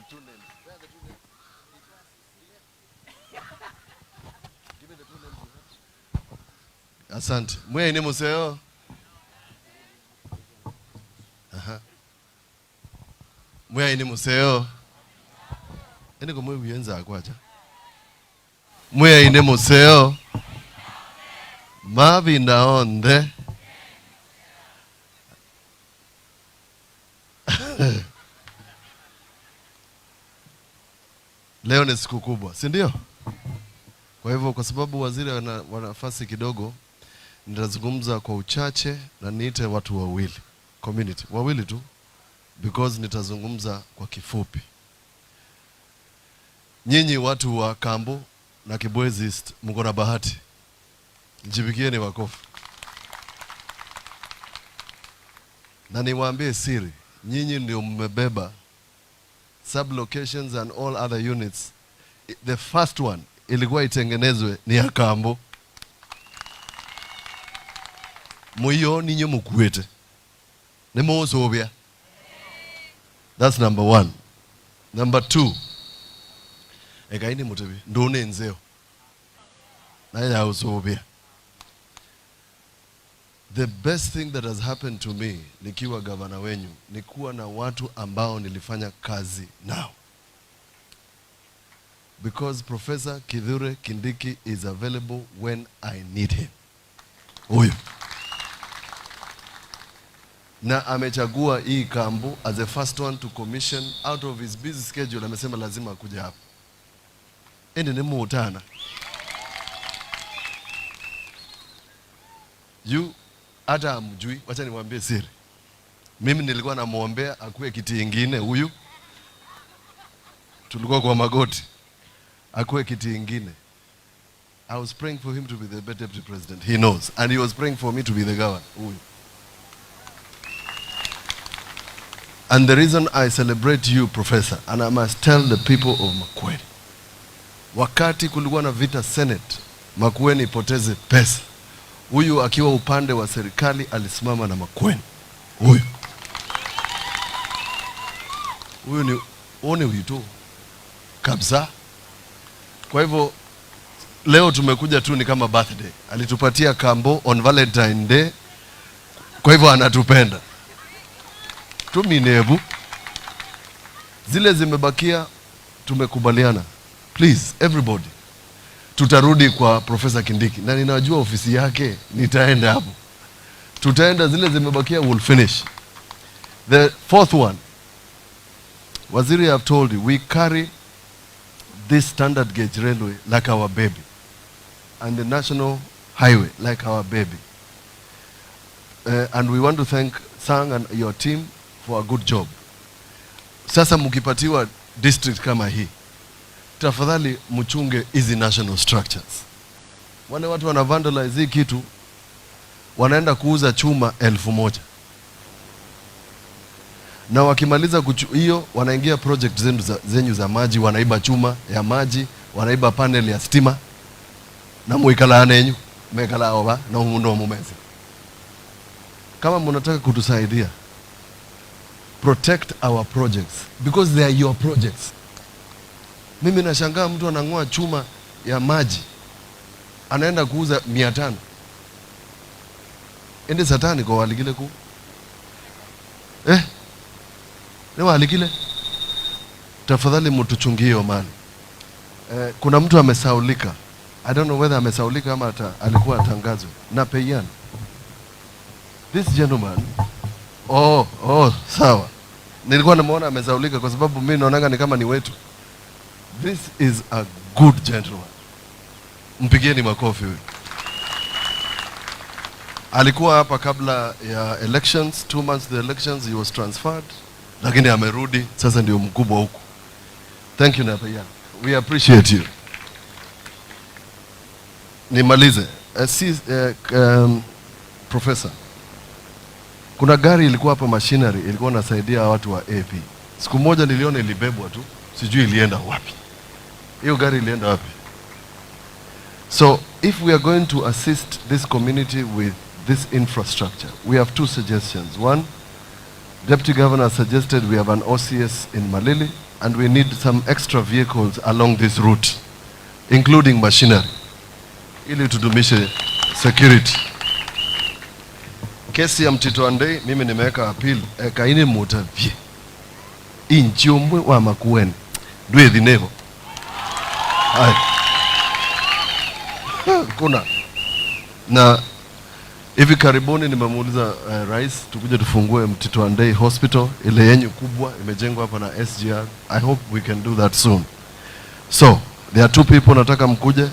two names. Where are the two names? Give me the two names you have. Asante. Mwe ni museo. Mwe ni museo. Ene ko mwe wienza akwacha. Mwe ni museo. Mavi naonde. Leo ni siku kubwa, si ndio? Kwa hivyo kwa sababu waziri ana nafasi kidogo, nitazungumza kwa uchache na niite watu wawili, community wawili tu, because nitazungumza kwa kifupi. Nyinyi watu wa Kambo na Kibwezi East mko na bahati. Njibikieni makofi. Na niwaambie siri, nyinyi ndio mmebeba sub-locations and all other units. The first one ilikuwa itengenezwe ni ya Kambo. Muyo ninyi mukwete. Nemo usobia. That's number one. Number two. Ekaini mutebi. Ndone nzeo. Na ya usobia. The best thing that has happened to me nikiwa gavana wenyu ni kuwa na watu ambao nilifanya kazi nao. Because Professor Kindiki is available when I need him. Huyo. Na amechagua hii Kambo as the first one to commission out of his busy schedule. Amesema lazima akuje hapa. Ende ni muutana. You hata amjui, wacha niwaambie siri. Mimi nilikuwa namuombea akuwe kiti ingine huyu. Tulikuwa kwa magoti. Akuwe kiti ingine. I was praying for him to be the deputy president. He knows. And he was praying for me to be the governor. Huyu. And the reason I celebrate you, Professor, and I must tell the people of Makueni. Wakati kulikuwa na vita Senate, Makueni ipoteze pesa. Huyu akiwa upande wa serikali alisimama na Makueni. Huyu ni one wito kabisa. Kwa hivyo leo tumekuja tu ni kama birthday. Alitupatia Kambo on Valentine Day. Kwa hivyo anatupenda. Tuminebu. Zile zimebakia tumekubaliana. Please everybody. Tutarudi kwa Professor Kindiki. Na ninajua ofisi yake, nitaenda hapo. Tutaenda zile zimebakia, we'll finish. The fourth one. Waziri, I have told you, we carry this standard gauge railway like our baby. And the national highway like our baby. And we want to thank Sang and your team for a good job. Sasa mukipatiwa district kama hii, tafadhali mchunge hizi national structures. Wale watu wana vandalize hii kitu, wanaenda kuuza chuma 1,000. Na wakimaliza hiyo, wanaingia project zenyu za maji, wanaiba chuma ya maji, wanaiba panel ya stima. Na muikala anenyu, mekala oba, na umundo mumezi. Kama mnataka kutusaidia, protect our projects, because they are your projects. Mimi nashangaa mtu anang'oa chuma ya maji, anaenda kuuza 500. Ende satani kwa waligile ku. Ni waligile. Tafadhali mtuchungie hiyo mali. Kuna mtu amesaulika. I don't know whether amesaulika ama alikuwa atangazwe. Na Peian. This gentleman. Sawa. Nilikuwa namuona amesaulika kwa sababu mimi naonanga ni kama ni wetu. This is a good gentleman. Mpigieni makofi huyu. Alikuwa hapa kabla ya elections, 2 months the elections, he was transferred. Lakini amerudi, sasa ndio mkubwa huku. Thank you Napaya. We appreciate you. Nimalize. Professor. Kuna gari ilikuwa hapa machinery, ilikuwa nasaidia watu wa AP. Siku moja niliona ilibebwa tu, sijui ilienda wapi. Hiyo gari ilienda wapi? So, if we are going to assist this community with this infrastructure, we have 2 suggestions. One, Deputy Governor suggested we have an OCS in Malili and we need some extra vehicles along this route, including machinery, ili tudumishe security. Kesi ya Mtito Andei, mimi nimeweka appeal, kaini mutavye inchiomwe wa Makueni ndwe dhinevo. Kuna na hivi karibuni nimemuuliza rais tukuje tufungue Mtito Andei Hospital, ile yenye kubwa imejengwa hapa na SGR. I hope we can do that soon. So there are two people nataka mkuje.